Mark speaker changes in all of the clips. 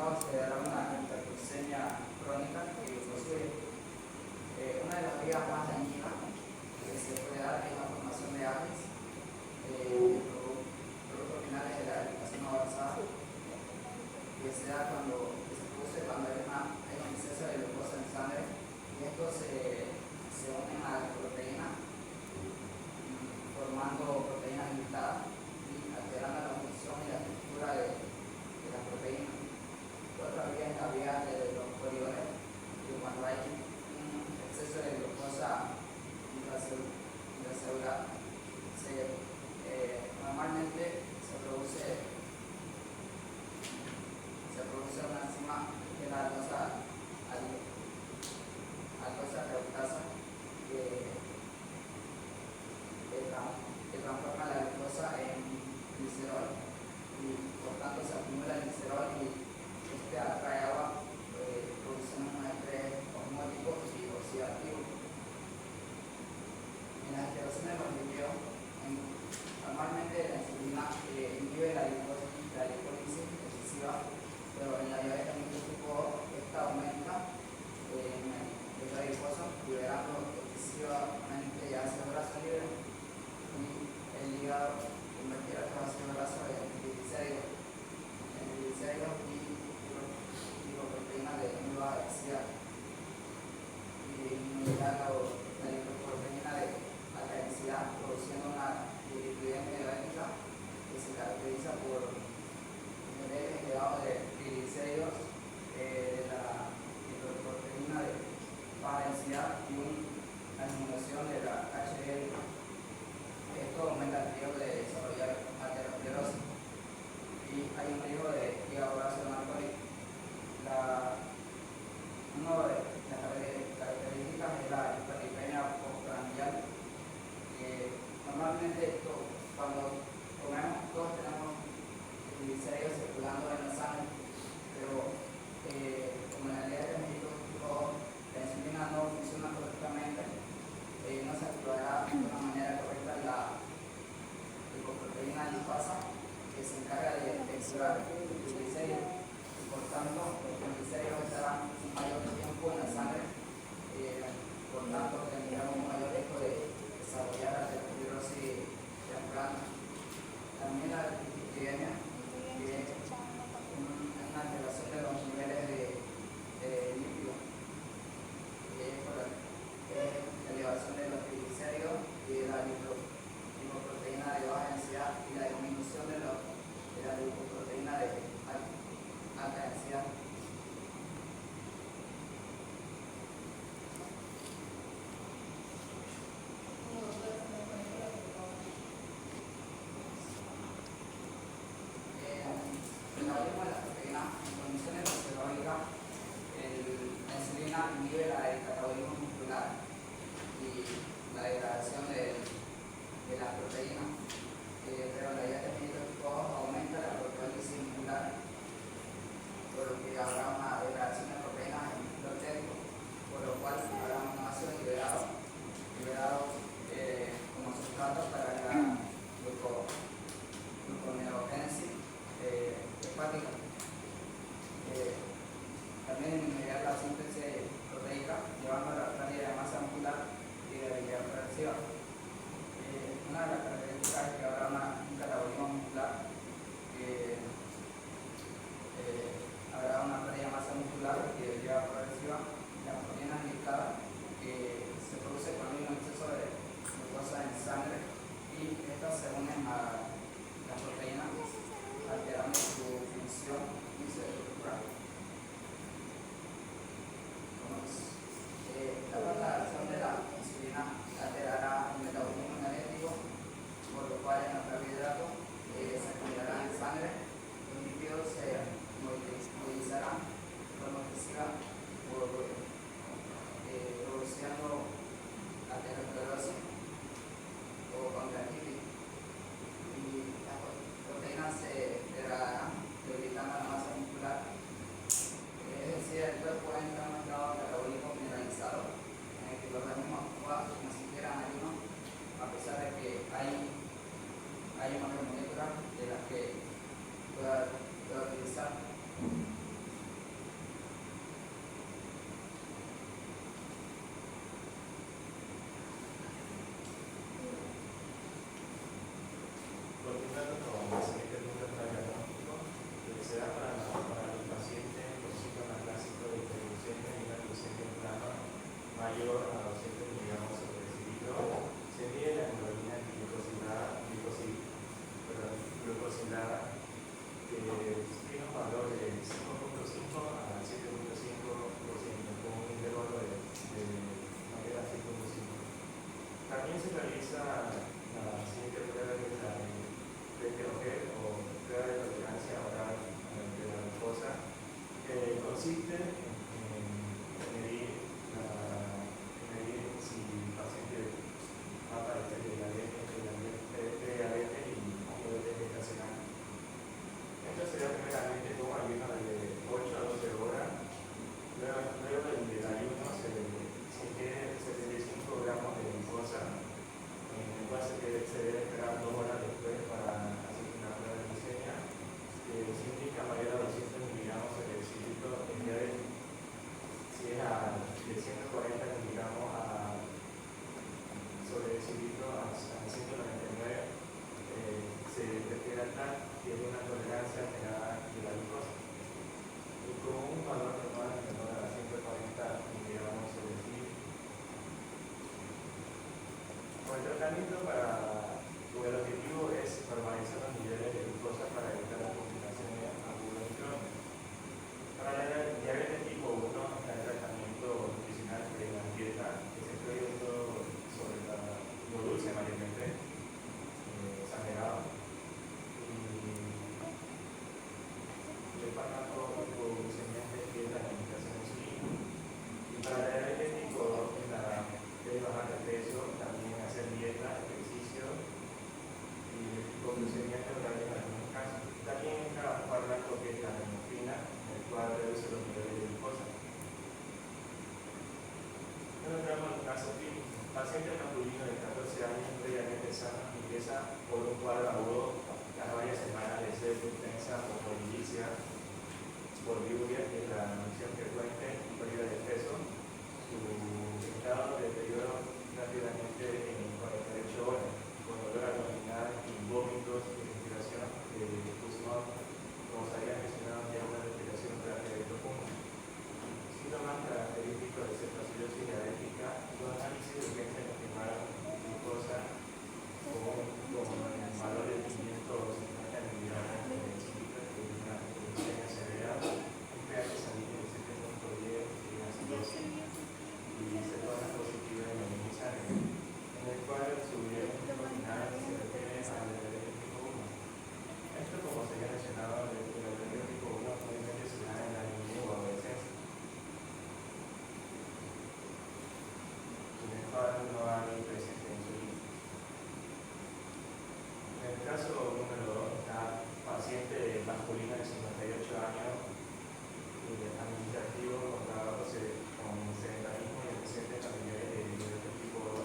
Speaker 1: resultado se dará una hiperglucemia crónica y glucosuria. Una de las vías más dañinas que se puede dar es la formación de ACEs, productos finales de la alimentación avanzada, que se da que se produce cuando hay un exceso de glucosa en sangre, y estos se unen a la proteína, formando proteínas limitadas y alterando la función y la estructura de las proteínas. Otra vía es la vía de los poligones, que cuando hay un exceso de glucosa intracelular, normalmente se produce una enzima que es la aldosa reductasa, que transforma la glucosa en glicerol, y por tanto se acumula el glicerol y este atrae agua, produciendo un estrés osmótico y oxidativo. En las alteraciones de los lípidos, normalmente la insulina inhibe la lipólisis excesiva, pero en la diabetes mellitus tipo 2 esta aumenta en el tejido adiposo, liberando excesivamente ácido graso libre, y el hígado convertirá estos ácidos grasos en triglicéridos y lipoproteínas de muy baja densidad, y disminuirá la lipoproteína de alta densidad, produciendo una dislipidemia diabética que se caracteriza por niveles elevados de triglicéridos, de la lipoproteína de baja densidad y una disminución de la HDL. Esto aumenta el riesgo de desarrollar aterosclerosis y hay un riesgo de hígado graso no alcohólico. Una de las características es la hiperlipemia postprandial, que normalmente cuando comemos todos tenemos triglicéridos circulando en la sangre, pero como en la diabetes mellitus tipo 2 la insulina no funciona correctamente, no se activará de una manera correcta la lipoproteína lipasa, que se encarga de extraer el triglicérido, y por tanto los triglicéridos estarán un mayor tiempo en la sangre, por tanto tendrán un mayor riesgo de desarrollar aterosclerosis temprana. También la dislipidemia, que es una alteración de los niveles de lípidos, que es por la elevación de los triglicéridos y de la lipoproteína de baja densidad y la disminución de la lipoproteína de alta densidad. El metabolismo de las proteínas en condiciones fisiológicas, la insulina inhibe el catabolismo muscular y la degradación de las proteínas, pero la diabetes mellitus tipo 2 aumenta la proteólisis muscular, por lo que habrá una degradación de proteínas en el núcleo entérico, por lo cual habrá un ácido liberado como sustrato para la gluconeogénesis hepática. También disminuirá la síntesis proteica, llevando a la pérdida de masa muscular y de debilidad progresiva. Una de las características es que habrá un catabolismo muscular, habrá una pérdida de masa muscular y de debilidad progresiva. Las proteínas limitadas se produce cuando hay un exceso de glucosa en sangre, y estas se unen a las proteínas, alterando su función y su estructura.
Speaker 2: realiza la siguiente prueba, que es la de PTOG o prueba de tolerancia oral de la glucosa, que consiste en medir si el paciente va a padecer de diabetes y diabetes gestacional. Esto se da primeramente con ayuno de 8 a 12 horas. Luego del ayuno se ingiere 75 gramos de glucosa, en el cual se debe esperar 2 horas después para hacer una prueba de glucemia, que se indica mayor a 200 miligramos de decilitro en diabetes. Si es de 140 miligramos sobre decilitro a 199, se prefiere tal que es una tolerancia generada de la glucosa. Y con un valor normal menor a 140 miligramos sobre decilitro. Con el tratamiento el objetivo es normalizar los niveles de glucosa para evitar las complicaciones agudas y crónicas. Para la diabetes tipo 1 está el tratamiento nutricional de la dieta, que se estoy viendo sobre lo dulce mayormente, exagerado, y el fármaco hipoglucemiante que es la alimentación insulina. Y para la diabetes tipo 2 es la de bajar de peso, también hacer dieta, ejercicio y hipoglucemiante oral en algunos casos. También entra un fármaco que es la morfina, el cual reduce los niveles de glucosa. Luego entramos en el caso clínico. Paciente masculino de 14 años previamente sano empieza por un cuadro agudo las varias semanas de sed intensa o polilicia, poliuria, que es la nutrición frecuente y pérdida de peso. Su estado de deterioro rápidamente en 48 horas, con dolor abdominal y vómitos y respiración de difusión, como se había mencionado ya, una respiración rápida y profunda. Síntomas característicos de cetoacidosis diabética, los análisis de urgencia confirmaron glucosa con valor de 550 miligramos de decilitro, que es una glucemia severa, un pH sanguíneo de 7.10 y acidosis, y cetonas positivas en el sangre, en el cual su diagnóstico final se refiere al diabetes tipo 1. Esto, como se había mencionado, el diabetes tipo 1 comúnmente se da en la niñez o adolescencia. En el cual no hay presencia de insulina. En el caso número 2 está paciente masculina de 58 años, administrativo, con sedentarismo y antecedentes familiares de diabetes tipo 2.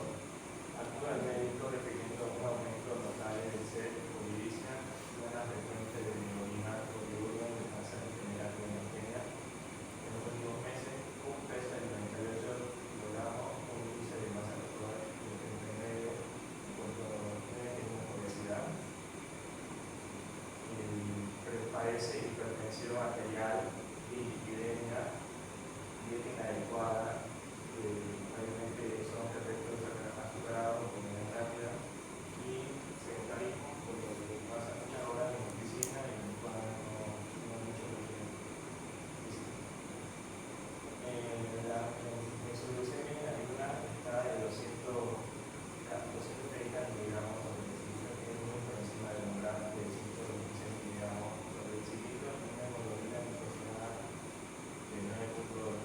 Speaker 2: Acude al médico refiriendo a un aumento notable de sed, poliricia, una frecuente de orinar o diurno de masa en general de neutropenia. En los últimos meses, un peso de 98 kilogramos, un índice de masa corporal de 39, tiene una obesidad. Padece hipertensión arterial y lipidemia, dieta inadecuada, obviamente son efectos azucarados, comida rápida y sedentarismo, porque pasa muchas horas en la oficina y en el cual no mucho movimiento físico. En su glucemia ayuda está de 230 miligramos sobre decilitro, que es muy por encima del umbral de 126 miligramos sobre decilitro, y una hemoglobina glucosilada de 9.5%.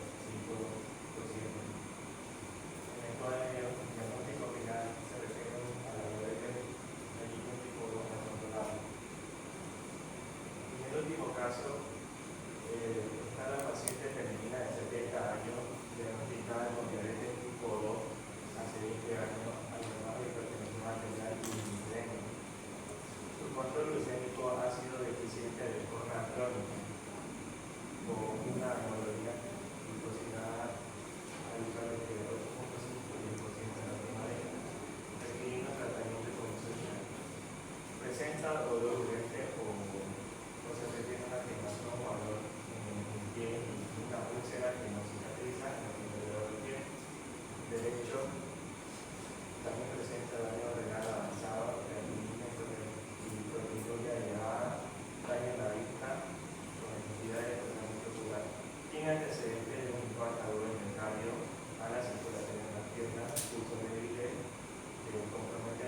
Speaker 2: En el cual el diagnóstico final se refiere a la diabetes tipo 2 no controlada. En el último caso, está la paciente femenina de 70 años diagnosticada con diabetes tipo 2 hace 20 años, además de hipertensión arterial y lipidemia. Su control glucémico ha sido deficiente de forma crónica, con una hemoglobina glucosilada habitual de 8.5 y 10% en la primavera, requiriendo tratamiento con insulina. Presenta dolor urgente o se refiere a una quemación o dolor en el pie y una úlcera que no cicatriza en el interior del pie derecho. También presenta daño renal avanzado, y proteinuria elevada, daño en la vista, con necesidad de tratamiento ocular. Tiene antecedentes de un infarto agudo en el cardio, a la circulación en las piernas, uso de compromete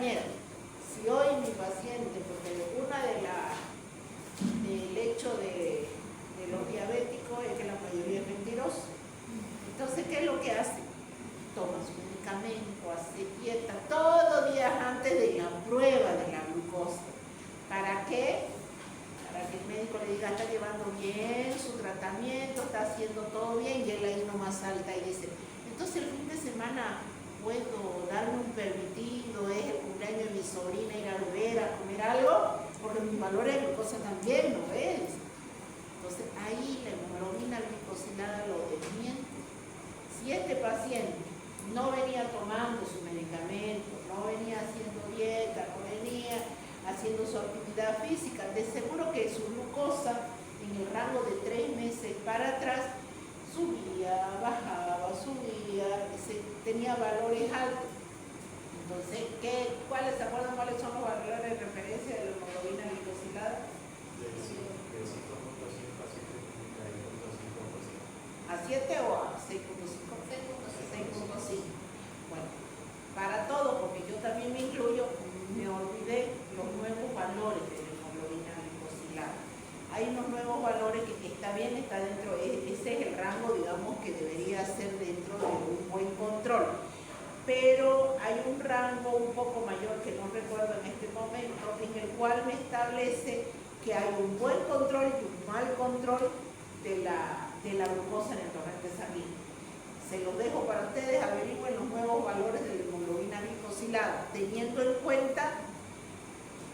Speaker 3: compañera, si hoy mi paciente, porque del hecho de los diabéticos es que la mayoría es mentirosa. Entonces, ¿qué es lo que hace? Toma su medicamento, hace dieta todos los días antes de la prueba de la glucosa. ¿Para qué? Para que el médico le diga, está llevando bien su tratamiento, está haciendo todo bien, y él ahí nomás salta y dice, entonces el fin de semana puedo darme un permitido, es el cumpleaños de mi sobrina, ir a beber, a comer algo, porque mis valores de glucosa también, ¿no ves? Entonces ahí la hemoglobina glicosilada lo desmiente. Si este paciente no venía tomando su medicamento, no venía haciendo dieta, no venía haciendo su actividad física, de seguro que su glucosa en el rango de 3 meses para atrás subía, bajaba, subía, tenía valores altos. Entonces, ¿se acuerdan cuáles son los valores de referencia de la hemoglobina glicosilada?
Speaker 2: De 5.5 a 7.5%.
Speaker 3: ¿A 7 o a 6.5? 6.5. Bueno, para todo, porque yo también me incluyo, me olvidé los nuevos valores de la hemoglobina glicosilada. Hay unos nuevos valores que está bien, está dentro, ese es el rango, digamos, que debería ser dentro de un buen control. Pero hay un rango un poco mayor que no recuerdo en este momento, en el cual me establece que hay un buen control y un mal control de la glucosa en el torrente sanguíneo. Se los dejo para ustedes, averigüen los nuevos valores de la hemoglobina glicosilada, teniendo en cuenta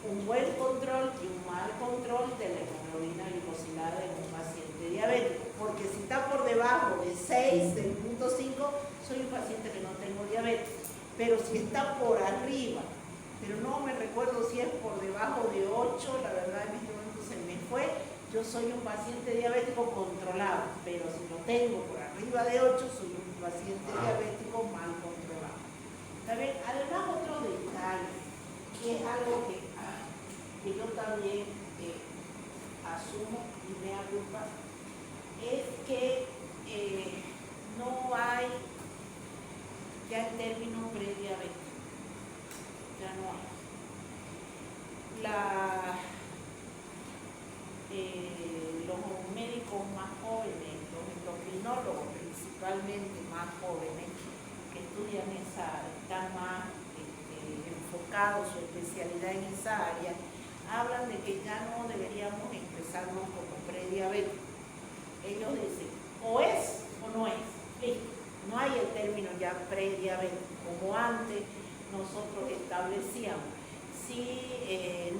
Speaker 3: un buen control y un mal control de la hemoglobina glicosilada en un paciente diabético. Porque si está por debajo de 6, del punto 5, soy un paciente que no tengo diabetes. Pero si está por arriba, pero no me recuerdo si es por debajo de 8, la verdad en este momento se me fue, yo soy un paciente diabético controlado, pero si lo tengo por arriba de 8, soy un paciente diabético mal controlado. ¿Está bien? Además, otro detalle, que es algo que yo también asumo y me agrupa, es que no hay ya el término prediabético, ya no hay. Los médicos más jóvenes, los endocrinólogos principalmente más jóvenes, que estudian esa área, están más enfocados su especialidad en esa área, hablan de que ya no deberíamos expresarnos como prediabéticos. Ellos dicen, o es o no es, listo. No hay el término ya prediabético, como antes nosotros establecíamos. Si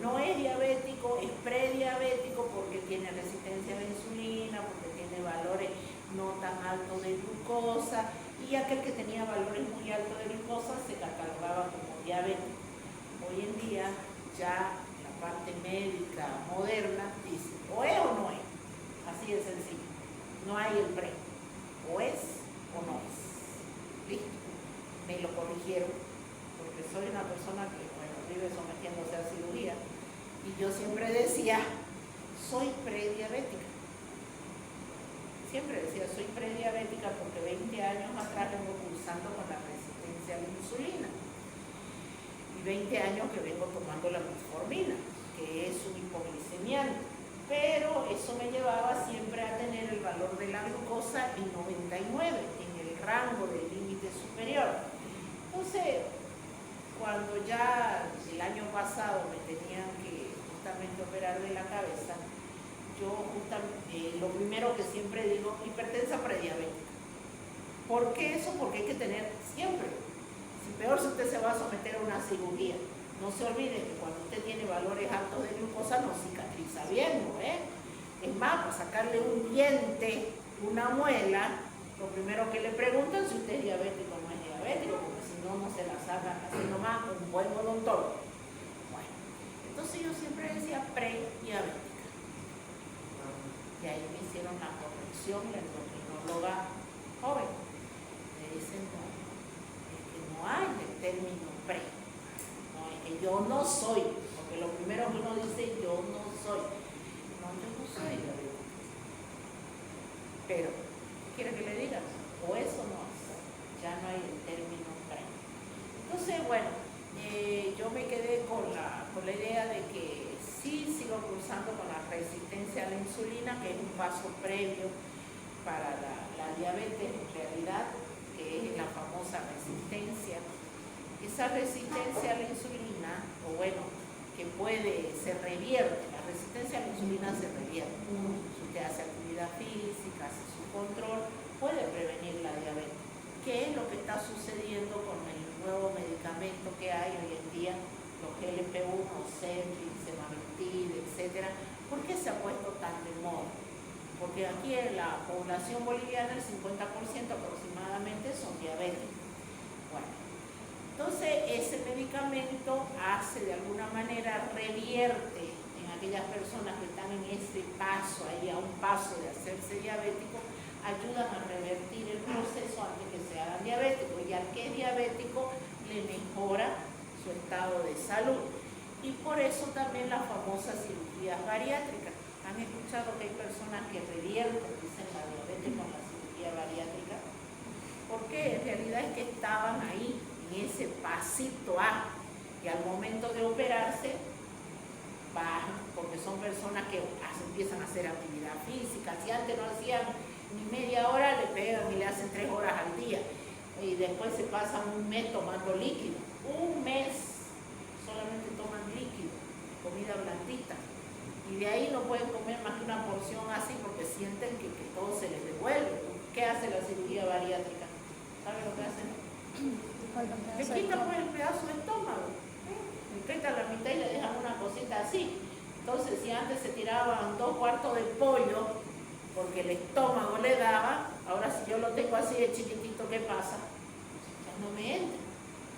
Speaker 3: no es diabético, es prediabético porque tiene resistencia a la insulina, porque tiene valores no tan altos de glucosa, y aquel que tenía valores muy altos de glucosa se catalogaba como diabético. Hoy en día ya la parte médica moderna dice, o es o no es, así de sencillo, no hay el pre, o es o no es. Listo, me lo corrigieron, porque soy una persona que, bueno, vive sometiéndose a cirugía, y yo siempre decía, soy prediabética. Siempre decía, soy prediabética porque 20 años atrás vengo cursando con la resistencia a la insulina. Y 20 años que vengo tomando la metformina, que es un hipoglicemiante. Pero eso me llevaba siempre a tener el valor de la glucosa en 99, en el rango del límite superior. Entonces, cuando ya el año pasado me tenían que justamente operar de la cabeza, yo justamente, lo primero que siempre digo, hipertensa prediabética. ¿Por qué eso? Porque hay que tener siempre. Si peor si usted se va a someter a una cirugía, no se olvide que cuando usted tiene valores altos de glucosa no cicatriza bien, ¿no? Es más, para sacarle un diente, una muela, lo primero que le preguntan es si usted es diabético o no es diabético, porque si no, no se la sacan así nomás un buen odontólogo. Bueno, entonces yo siempre decía prediabética. Y ahí me hicieron la corrección, la endocrinóloga joven. Me dicen, no, es que no hay el término pre. No, es que yo no soy, porque lo primero que uno dice, yo no soy. No, yo no soy diabético. Pero, ¿qué quiere que le diga? O eso no es. Ya no hay el término pre. Entonces, bueno, yo me estado cruzando con la resistencia a la insulina, que es un paso previo para la diabetes en realidad, que es la famosa resistencia. Esa resistencia a la insulina, o bueno, que se revierte, la resistencia a la insulina se revierte. Si usted hace actividad física, hace su control, puede prevenir la diabetes. ¿Qué es lo que está sucediendo con el nuevo medicamento que hay hoy en día, los GLP-1, Ozempic, semaglutid, etcétera? ¿Por qué se ha puesto tan de moda? Porque aquí en la población boliviana el 50% aproximadamente son diabéticos. Bueno, entonces ese medicamento hace de alguna manera, revierte en aquellas personas que están en ese paso, ahí a un paso de hacerse diabético, ayudan a revertir el proceso antes que se hagan diabéticos, y al que es diabético le mejora su estado de salud. Y por eso también las famosas cirugías bariátricas. ¿Han escuchado que hay personas que revierten, dicen, la diabetes con la cirugía bariátrica? Porque en realidad es que estaban ahí, en ese pasito A, y al momento de operarse bajan, porque son personas que empiezan a hacer actividad física. Si antes no hacían ni media hora, le pegan y le hacen 3 horas al día, y después se pasan un mes tomando líquido, un mes solamente toman líquido, comida blandita, y de ahí no pueden comer más que una porción así porque sienten que todo se les devuelve. ¿Qué hace la cirugía bariátrica? ¿Sabe lo que hacen? Le quitan pues el pedazo de estómago, le quitan la mitad y le dejan una cosita así. Entonces, si antes se tiraban 2 cuartos de pollo porque el estómago le daba, ahora si yo lo tengo así de chiquitito, ¿qué pasa? Ya no me entra.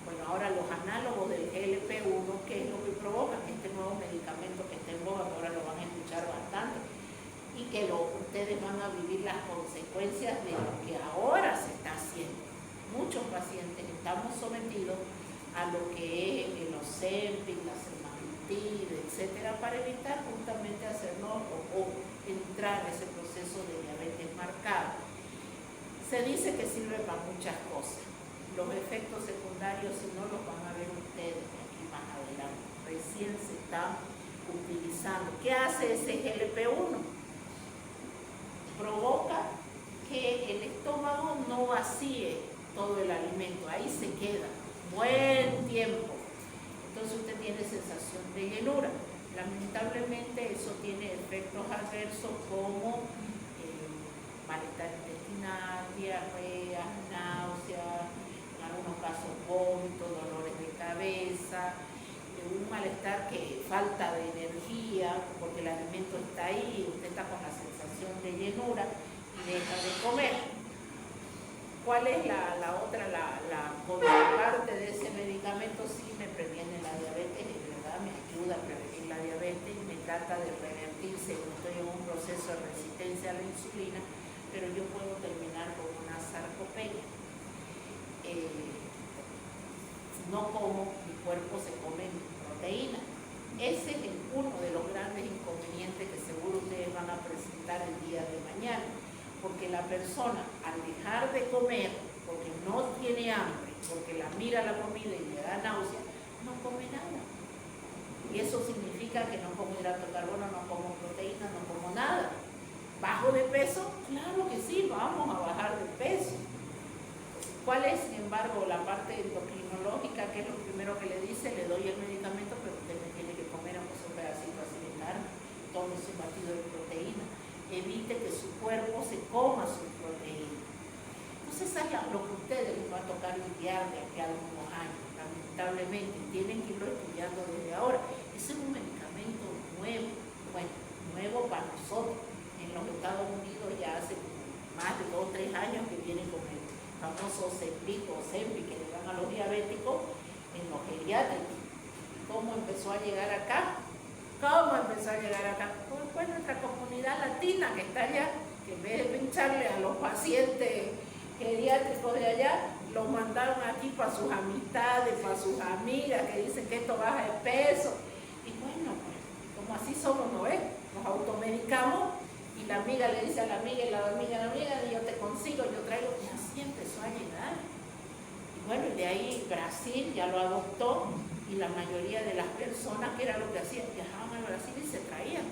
Speaker 3: Bueno, ahora los análogos del GLP-1, ¿qué es lo que provocan? Este nuevo medicamento que está en boga, que ahora lo van a escuchar bastante, y que ustedes van a vivir las consecuencias de lo que ahora se está haciendo. Muchos pacientes estamos sometidos a lo que es el Ozempic, la semaglutid, etcétera, para evitar justamente hacernos o entrar en ese proceso de diabetes marcado. Se dice que sirve para muchas cosas. Los efectos secundarios, si no, los van a ver ustedes aquí más adelante. Recién se está utilizando. ¿Qué hace ese GLP-1? Provoca que el estómago no vacíe todo el alimento, ahí se queda buen tiempo. Entonces usted tiene sensación de llenura. Lamentablemente eso tiene efectos adversos como malestar intestinal, diarrea, náuseas, en algunos casos vómitos, dolores de cabeza, un malestar, que falta de energía porque el alimento está ahí, usted está con la sensación de llenura y deja de comer. ¿Cuál es la otra, la contraparte de ese medicamento? Sí, me previene la diabetes, de verdad me ayuda a prevenir la diabetes, me trata de revertir según estoy en un proceso de resistencia a la insulina, pero yo puedo terminar con una sarcopenia. No como, mi cuerpo se come proteína. Ese es uno de los grandes inconvenientes que seguro ustedes van a presentar el día de mañana, porque la persona, al dejar de comer, porque no tiene hambre, porque la mira la comida y le da náusea, no come nada. Y eso significa que no como hidrato de carbono, no como proteína, no como nada. ¿Bajo de peso? Claro que sí, vamos a bajar de peso. ¿Cuál es, sin embargo, la parte endocrinológica? Que es lo primero que le dice? Le doy el medicamento, pero usted me tiene que comer aunque sea un pedacito así de carne, tome su batido de proteína, evite que su cuerpo se coma su proteína. Entonces, eso es lo que a ustedes les va a tocar lidiar de aquí a algunos años, lamentablemente, tienen que irlo estudiando desde ahora. Ese es un medicamento nuevo, bueno, nuevo para nosotros. En los Estados Unidos ya hace más de 2 o 3 años que viene con el famoso Ozempic que le dan a los diabéticos en los geriátricos. ¿Cómo empezó a llegar acá? Pues nuestra comunidad latina que está allá, que en vez de pincharle a los pacientes geriátricos de allá, los mandaron aquí para sus amistades, para sus amigas que dicen que esto baja de peso. Y bueno, pues, como así somos, ¿no ves? Nos automedicamos. Y la amiga le dice a la amiga, y la amiga a la amiga, y yo te consigo, yo traigo, y así empezó a llegar. Y bueno, de ahí Brasil ya lo adoptó, Y la mayoría de las personas, que era lo que hacían, viajaban al Brasil y se traían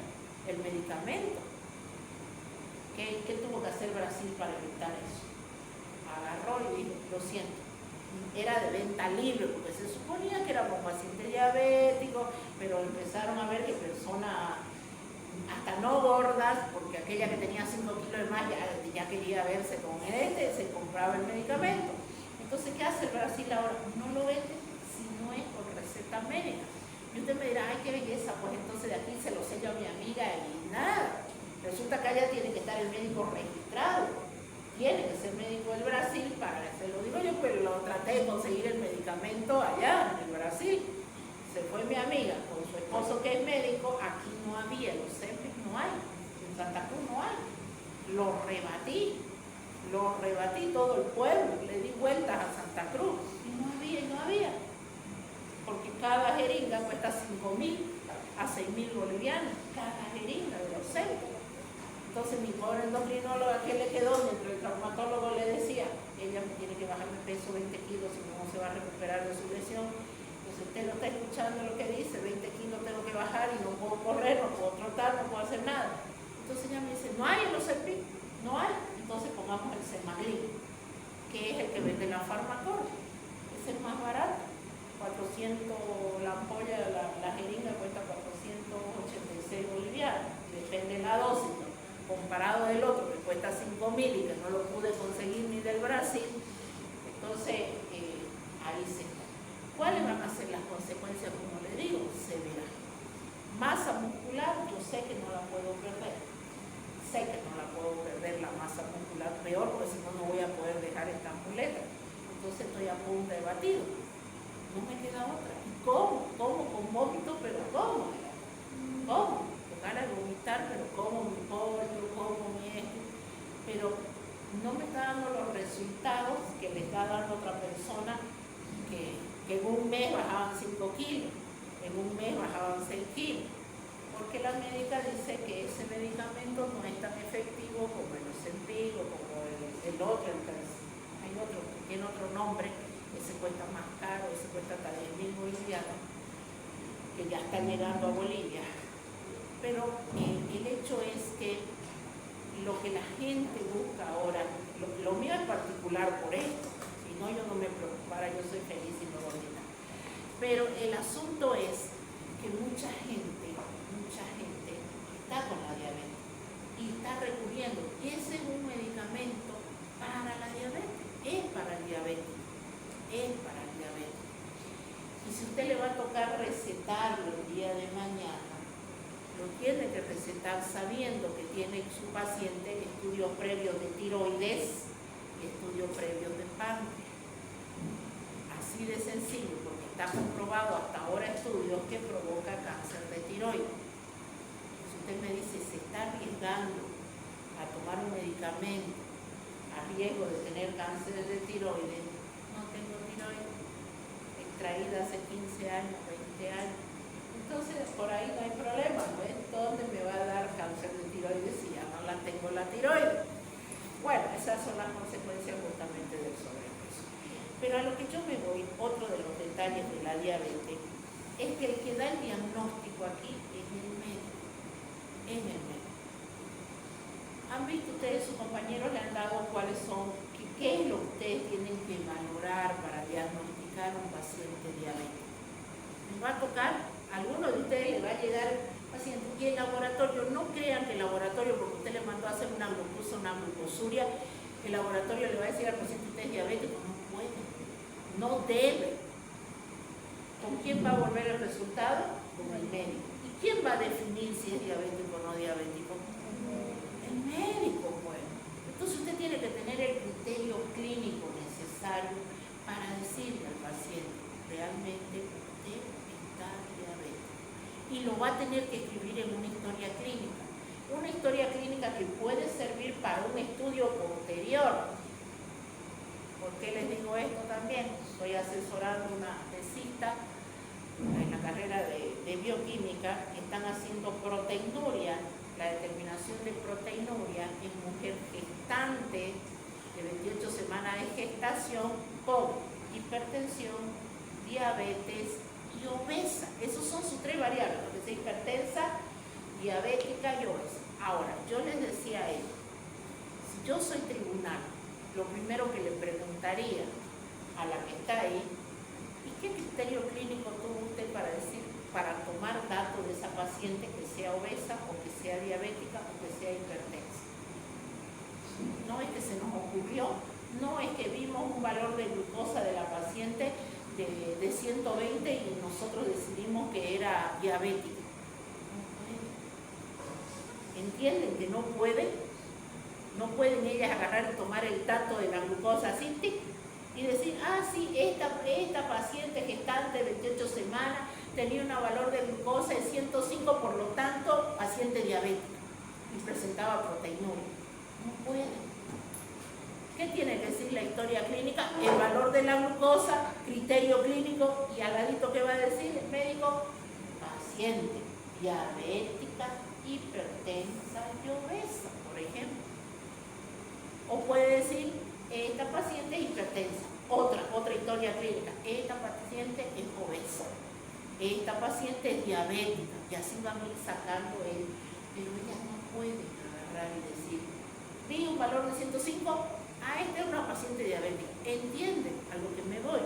Speaker 3: el medicamento. ¿Qué tuvo que hacer Brasil para evitar eso? Agarró y dijo, lo siento, era de venta libre, porque se suponía que éramos pacientes diabéticos, pero empezaron a ver que personas hasta no gordas, porque aquella que tenía 5 kilos de más ya quería verse con se compraba el medicamento. Entonces, ¿qué hace el Brasil ahora? No lo vende si no es por receta médica. Y usted me dirá, ay, qué belleza, pues entonces de aquí se lo sello a mi amiga y nada. Resulta que allá tiene que estar el médico registrado. Tiene que ser médico del Brasil para, se lo digo yo, pero lo traté de conseguir el medicamento allá en el Brasil. Se fue mi amiga con su esposo que es médico, aquí no había, los CEPIs no hay, en Santa Cruz no hay. Lo rebatí todo el pueblo, le di vueltas a Santa Cruz y no había. Porque cada jeringa cuesta 5.000 a 6.000 bolivianos, cada jeringa de los CEPIs. Entonces mi pobre endocrinóloga, ¿qué le quedó? Mientras el traumatólogo le decía, ella tiene que bajar de peso 20 kilos, si no se va a recuperar de su lesión. Entonces usted no está escuchando lo que dice, 20 kilos tengo que bajar y no puedo correr, no puedo trotar, no puedo hacer nada. Entonces ella me dice, no hay en los CEPIs, no hay. Entonces pongamos el Semaglin, que es el que vende la Farmacor, es el más barato. 400, la ampolla, la jeringa cuesta 486 bolivianos, depende de la dosis, ¿no? Comparado del otro que cuesta 5.000 y que no lo pude conseguir ni del Brasil. Entonces, ahí se está. ¿Cuáles van a ser las consecuencias? Como le digo, severas. Masa muscular, yo sé que no la puedo perder. Sé que no la puedo perder la masa muscular, peor, porque si no, no voy a poder dejar esta muleta. Entonces estoy a punto de batido. No me queda otra. ¿Y cómo? Como con vómito, pero ¿cómo? ¿Cómo? Con ganas de vomitar, pero como mi pollo, como mi esto. Pero no me está dando los resultados que le está dando otra persona que en un mes bajaban 5 kilos, en un mes bajaban 6 kilos. Porque la médica dice que ese medicamento no es tan efectivo como el Ozempic o como el otro, hay otro que tiene otro nombre, ese cuesta más caro, ese cuesta hasta 10.000 bolivianos, que ya está llegando a Bolivia. Pero el hecho es que lo que la gente busca ahora, lo mío es particular por esto, si no yo no me preocupara, yo soy feliz y no gordita. Pero el asunto es que mucha gente está con la diabetes y está recurriendo. Ese es un medicamento para la diabetes, es para el diabetes. Y si usted le va a tocar recetarlo el día de mañana, lo tiene que recetar sabiendo que tiene su paciente estudios previos de tiroides, estudios previos de páncreas. Así de sencillo, porque está comprobado hasta ahora estudios que provoca cáncer de tiroides. Si usted me dice, se está arriesgando a tomar un medicamento a riesgo de tener cáncer de tiroides, no tengo tiroides, extraída hace 15 años, 20 años. Entonces, por ahí no hay problema, ¿no? ¿Dónde me va a dar cáncer de tiroides si ya no la tengo la tiroides? Bueno, esas son las consecuencias justamente del sobrepeso. Pero a lo que yo me voy, otro de los detalles de la diabetes, es que el que da el diagnóstico aquí es el médico. Es el médico. ¿Han visto ustedes, sus compañeros le han dado cuáles son, qué es lo que ustedes tienen que valorar para diagnosticar a un paciente diabético? Les va a tocar, a alguno de ustedes le va a llegar paciente, y el laboratorio, no crean que el laboratorio, porque usted le mandó a hacer una glucosa, una glucosuria, el laboratorio le va a decir al paciente, usted es diabético, no puede, no debe. ¿Con quién va a volver el resultado? Con el médico. ¿Y quién va a definir si es diabético o no diabético? El médico, pues. Entonces usted tiene que tener el criterio clínico necesario para decirle al paciente, realmente usted está diabético. Y lo va a tener que escribir en una historia clínica. Una historia clínica que puede servir para un estudio posterior. ¿Por qué les digo esto también? Estoy asesorando una tesista en la carrera de bioquímica que están haciendo proteinuria, la determinación de proteinuria en mujer gestante de 28 semanas de gestación con hipertensión, diabetes y obesa. Esos son sus tres variables, lo que sea hipertensa, diabética y obesa. Ahora, yo les decía a ellos, si yo soy tribunal, lo primero que le preguntaría a la que está ahí, ¿y qué criterio clínico tuvo usted para tomar datos de esa paciente que sea obesa o que sea diabética o que sea hipertensa? No es que se nos ocurrió, no es que vimos un valor de glucosa de la paciente de 120 y nosotros decidimos que era diabética. ¿Entienden que no pueden? No pueden ellas agarrar y tomar el dato de la glucosa así, tic, y decir, ah, sí, esta paciente gestante de 28 semanas tenía un valor de glucosa de 105, por lo tanto, paciente diabética, y presentaba proteinuria. No pueden. ¿Qué tiene que decir la historia clínica? El valor de la glucosa, criterio clínico, y al ladito, ¿qué va a decir el médico? Paciente diabética, hipertensa y obesa, por ejemplo. O puede decir, esta paciente es hipertensa, otra historia clínica, esta paciente es obesa, esta paciente es diabética, y así van a ir sacando él. Pero ellas no pueden agarrar y decir, vi un valor de 105, esta es una paciente diabética. ¿Entienden a lo que me voy?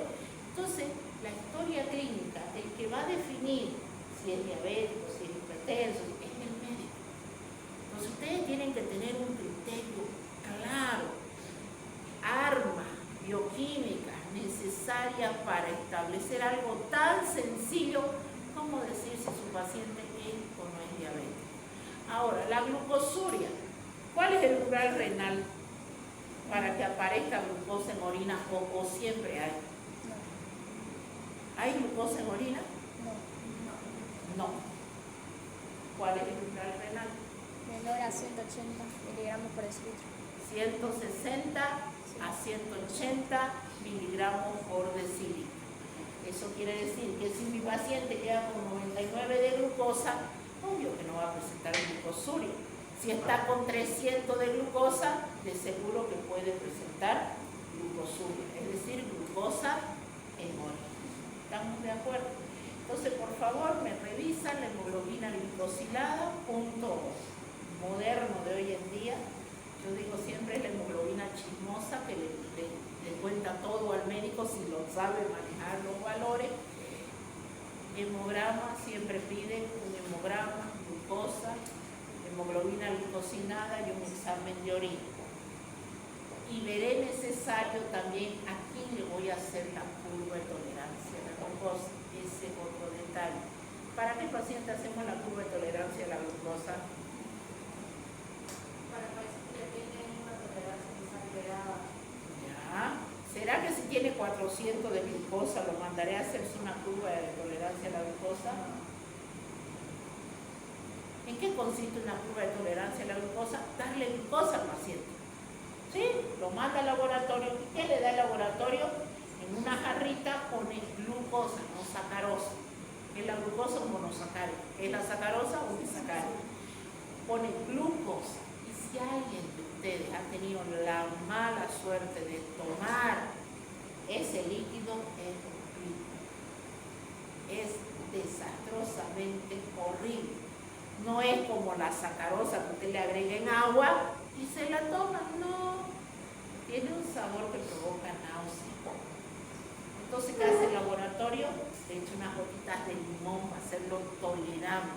Speaker 3: Entonces, la historia clínica, el que va a definir si es diabético, si es hipertenso, es el médico. Entonces, ustedes tienen que tener un criterio claro, armas bioquímicas necesarias para establecer algo tan sencillo como decir si su paciente es o no es diabético. Ahora, la glucosuria. ¿Cuál es el umbral renal para que aparezca glucosa en orina o siempre hay? ¿Hay glucosa en orina? No. ¿Cuál es el umbral renal?
Speaker 4: Menor a 180 miligramos por decilitro.
Speaker 3: 160 a 180 miligramos por decilitro. Eso quiere decir que si mi paciente queda con 99 de glucosa, obvio que no va a presentar glucosuria. Si está con 300 de glucosa, de seguro que puede presentar glucosuria, es decir, glucosa en orina. ¿Estamos de acuerdo? Entonces, por favor, me revisan la hemoglobina glicosilada, punto moderno de hoy en día. Yo digo siempre es la hemoglobina chismosa que le cuenta todo al médico si lo sabe manejar los valores. Hemograma, siempre piden un hemograma, glucosa, hemoglobina glicosilada y un examen de orina. Y veré necesario también a quién le voy a hacer la curva de tolerancia a la glucosa. Ese es otro detalle. ¿Para qué paciente hacemos la curva de tolerancia a la glucosa? Para pacientes que tienen una tolerancia exagerada. Ya. ¿Será que si tiene 400 de glucosa lo mandaré a hacerse una curva de tolerancia a la glucosa? ¿En qué consiste una curva de tolerancia a la glucosa? Darle glucosa al paciente. ¿Sí? Lo manda al laboratorio. ¿Y qué le da el laboratorio? En una jarrita pone glucosa, no sacarosa. ¿Es la glucosa un monosacárido? ¿Es la sacarosa un disacárido? Pone glucosa. Y si alguien de ustedes ha tenido la mala suerte de tomar ese líquido, es desastrosamente horrible. No es como la sacarosa que usted le agrega en agua y se la toma, no. Tiene un sabor que provoca náusea. Entonces, ¿qué hace el laboratorio? Le echa unas gotitas de limón para hacerlo tolerable.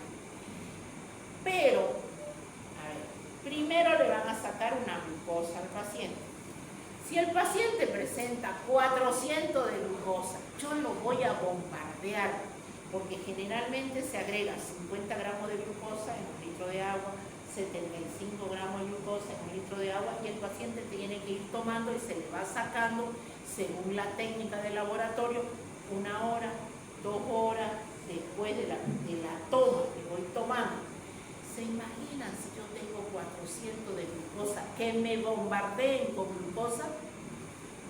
Speaker 3: Pero, a ver, primero le van a sacar una glucosa al paciente. Si el paciente presenta 400 de glucosa, yo lo voy a bombardear, porque generalmente se agrega 50 gramos de glucosa en un litro de agua, 75 gramos de glucosa en un litro de agua, y el paciente tiene que ir tomando y se le va sacando, según la técnica del laboratorio, 1 hora, 2 horas después de la toma que voy tomando. ¿Se imaginan si yo tengo 400 de glucosa que me bombardeen con glucosa?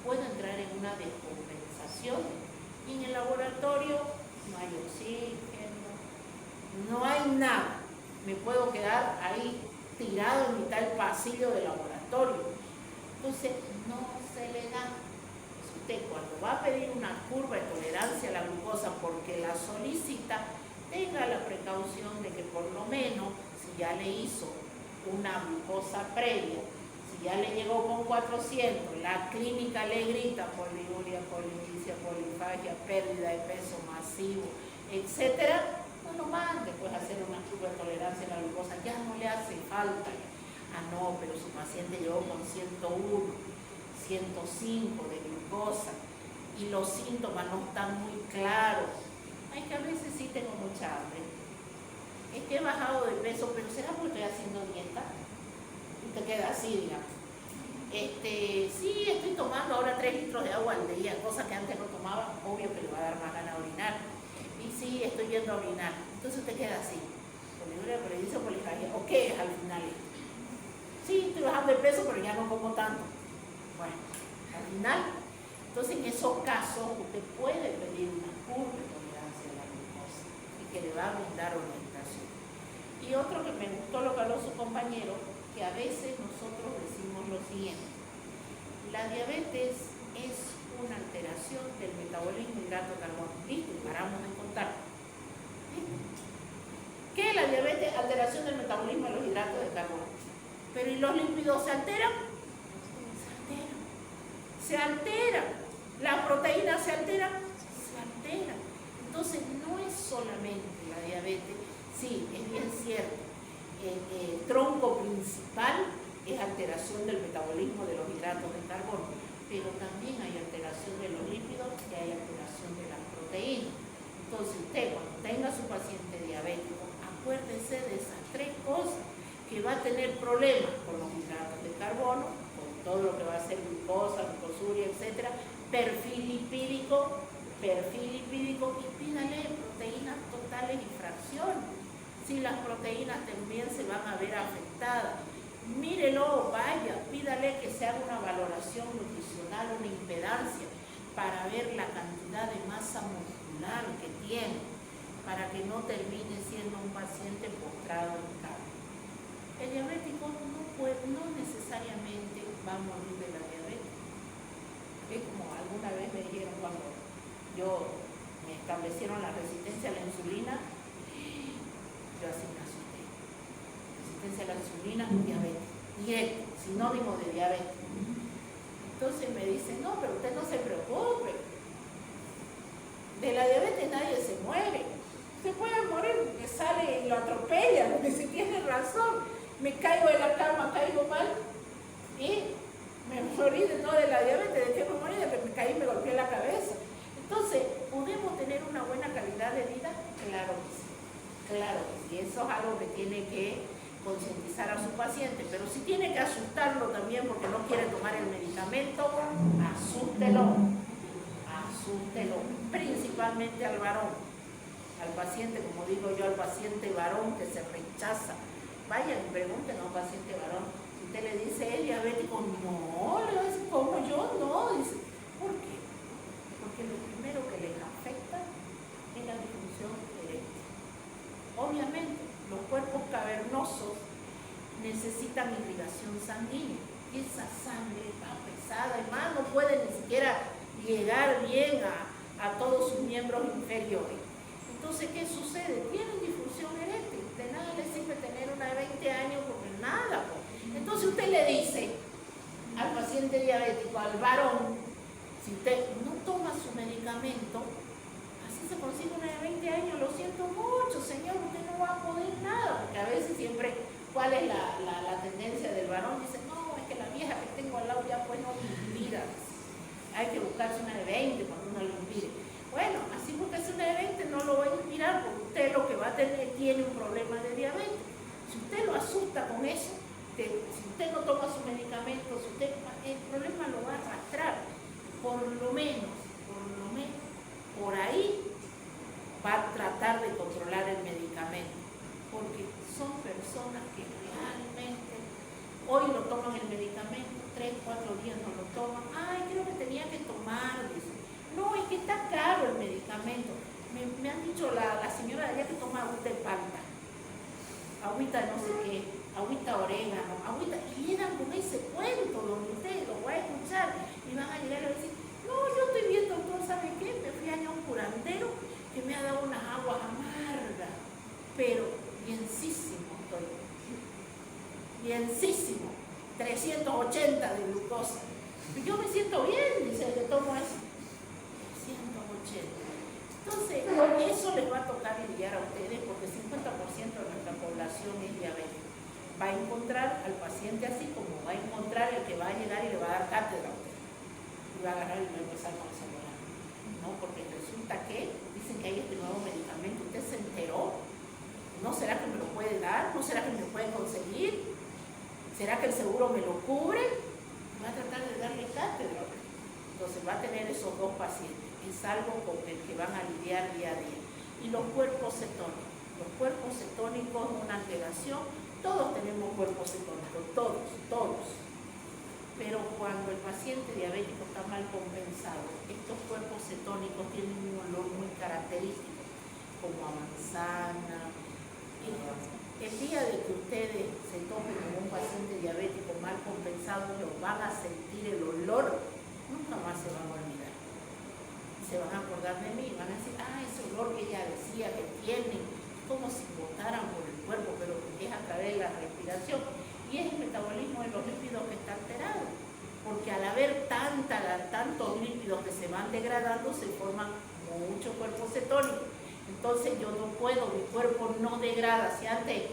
Speaker 3: Puedo entrar en una descompensación y en el laboratorio no hay oxígeno, no hay nada. Me puedo quedar ahí tirado en mitad del pasillo del laboratorio. Entonces, no se le da. Si usted cuando va a pedir una curva de tolerancia a la glucosa porque la solicita, tenga la precaución de que por lo menos, si ya le hizo una glucosa previa, si ya le llegó con 400, la clínica le grita poliuria, polinicia, polifagia, pérdida de peso masivo, etcétera, no lo mande pues a hacer una curva de tolerancia a la glucosa, ya no le hace falta. Ah, no, pero su paciente llegó con 101, 105 de glucosa y los síntomas no están muy claros. Ay, que a veces sí tengo mucha hambre. Es que he bajado de peso, pero ¿será porque estoy haciendo dieta? Y te queda así, digamos. Sí, estoy tomando ahora 3 litros de agua al día, cosa que antes no tomaba, obvio que le va a dar más ganas de orinar. Y sí, estoy yendo a orinar. Entonces te queda así. Poliuria, polinicia, polifagia. ¿O qué es al final esto? Sí, estoy bajando de peso, pero ya no como tanto. Bueno, al final, entonces en esos casos usted puede pedir una curva de tolerancia a la glucosa y que le va a brindar orientación. Y otro que me gustó lo que habló su compañero, que a veces nosotros decimos lo siguiente: la diabetes es una alteración del metabolismo hidrato de carbono. Listo, paramos de contar. ¿Qué es la diabetes? Alteración del metabolismo de los hidratos de carbono. Pero ¿y los lípidos se alteran? Se alteran. ¿Las proteínas se alteran? Se alteran. Entonces no es solamente la diabetes, sí, es bien cierto. El tronco principal es alteración del metabolismo de los hidratos de carbono, pero también hay alteración de los lípidos y hay alteración de las proteínas. Entonces usted cuando tenga a su paciente diabético, acuérdese de esas 3 cosas, que va a tener problemas con los hidratos de carbono, con todo lo que va a ser glucosa, glucosuria, etcétera, perfil lipídico, y pídale proteínas totales y fracciones. Si las proteínas también se van a ver afectadas, mírelo, vaya, pídale que se haga una valoración nutricional, una impedancia, para ver la cantidad de masa muscular que tiene, para que no termine siendo un paciente postrado en cama. El diabético no necesariamente va a morir de la diabetes. Es como alguna vez me dijeron cuando me establecieron la resistencia a la insulina, yo así me asusté. Resistencia a la insulina, diabetes. Y esto, sinónimo de diabetes. Entonces me dicen, no, pero usted no se preocupe. De la diabetes nadie se muere. Se puede morir porque sale y lo atropella, porque si tiene razón. Me caigo de la cama, caigo mal y me morí no de la diabetes. ¿De qué me morí? De que me caí y me golpeé la cabeza. Entonces, ¿podemos tener una buena calidad de vida? Claro que sí, claro que sí. Eso es algo que tiene que concientizar a su paciente, pero si tiene que asustarlo también porque no quiere tomar el medicamento, asústelo, principalmente al varón, al paciente, como digo yo, al paciente varón que se rechaza. Vayan y pregunten a un paciente varón, si usted le dice, ¿es diabético? No, le va a decir, ¿cómo yo? No, dice, ¿por qué? Porque lo primero que les afecta es la disfunción eréctil. Obviamente, los cuerpos cavernosos necesitan irrigación sanguínea y esa sangre está pesada, además no puede ni siquiera llegar bien a todos sus miembros inferiores. Entonces, ¿qué sucede? Tienen disfunción eréctil, de nada les sirve tener una de 20 años porque nada. Entonces usted le dice al paciente diabético, al varón, si usted no toma su medicamento, así se consigue una de 20 años, lo siento mucho, señor, usted no va a poder nada, porque a veces siempre, ¿cuál es la tendencia del varón? Dice, no, es que la vieja que tengo al lado ya pues no me inspira. Hay que buscarse una de 20 cuando uno le impide. Bueno, así porque es una de 20 no lo va a inspirar, porque usted lo que va a tener tiene un problema de diabetes. Si usted lo asusta con eso, si usted no toma su medicamento, el problema lo va a arrastrar. Por lo menos, por ahí va a tratar de controlar el medicamento, porque son personas que realmente hoy lo toman el medicamento, 3, 4 días no lo toman, ay, creo que tenía que tomar, dice. No, es que está caro el medicamento. Me han dicho la señora de allá que toma agüita de palta, agüita de no sé qué, agüita de orégano, agüita, y llegan con ese cuento donde ustedes lo van a escuchar y van a llegar a decir, no, yo bienísimo, 380 de glucosa. Y yo me siento bien, dice, que tomo eso. 180. Entonces, eso les va a tocar lidiar a ustedes porque 50% de nuestra población es diabética. Va a encontrar al paciente así como va a encontrar el que va a llegar y le va a dar cátedra a usted. Y va a agarrar y va a empezar con esa bola. No, porque resulta que dicen que hay este nuevo medicamento. ¿Usted se enteró? ¿No será que me lo puede dar? ¿No será que me lo puede conseguir? ¿Será que el seguro me lo cubre? Va a tratar de darle cátedra. Entonces va a tener esos dos pacientes. Es algo con el que van a lidiar día a día. Y los cuerpos cetónicos. Los cuerpos cetónicos es una alteración. Todos tenemos cuerpos cetónicos, todos. Pero cuando el paciente diabético está mal compensado, estos cuerpos cetónicos tienen un olor muy característico, como a manzana. El día de que ustedes se topen con un paciente diabético mal compensado, lo van a sentir el olor, nunca más se van a olvidar. Se van a acordar de mí, van a decir, ese olor que ella decía que tienen, como si botaran por el cuerpo, pero es a través de la respiración. Y es el metabolismo de los lípidos que está alterado, porque al haber tantos lípidos que se van degradando, se forman muchos cuerpos cetónicos. Entonces yo no puedo, mi cuerpo no degrada. Si antes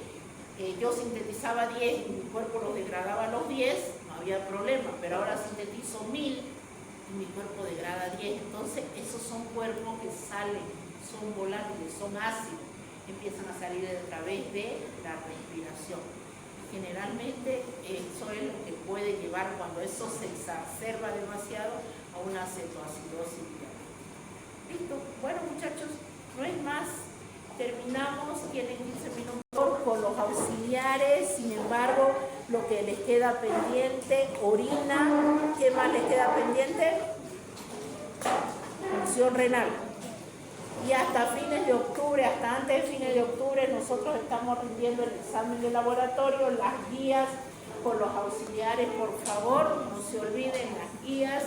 Speaker 3: yo sintetizaba 10 y mi cuerpo los degradaba a los 10, no había problema, pero ahora sintetizo 1000 y mi cuerpo degrada 10. Entonces esos son cuerpos que salen, son volátiles, son ácidos, empiezan a salir a través de la respiración. Generalmente eso es lo que puede llevar, cuando eso se exacerba demasiado, a una cetoacidosis diabética. ¿Listo? Bueno, muchachos, no es más. Terminamos, tienen 15 minutos con los auxiliares. Sin embargo, lo que les queda pendiente, orina. ¿Qué más les queda pendiente? Función renal. Y hasta fines de octubre, hasta antes de fines de octubre, nosotros estamos rindiendo el examen de laboratorio, las guías con los auxiliares, por favor, no se olviden las guías,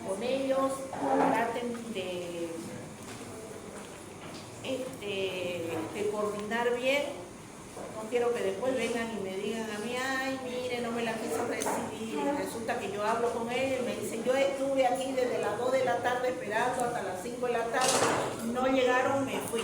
Speaker 3: con ellos traten de coordinar bien. No quiero que después vengan y me digan a mí, ay, mire, no me la quiso recibir. Y resulta que yo hablo con ellos y me dicen, yo estuve aquí desde las 2 de la tarde esperando hasta las 5 de la tarde, no llegaron, me fui.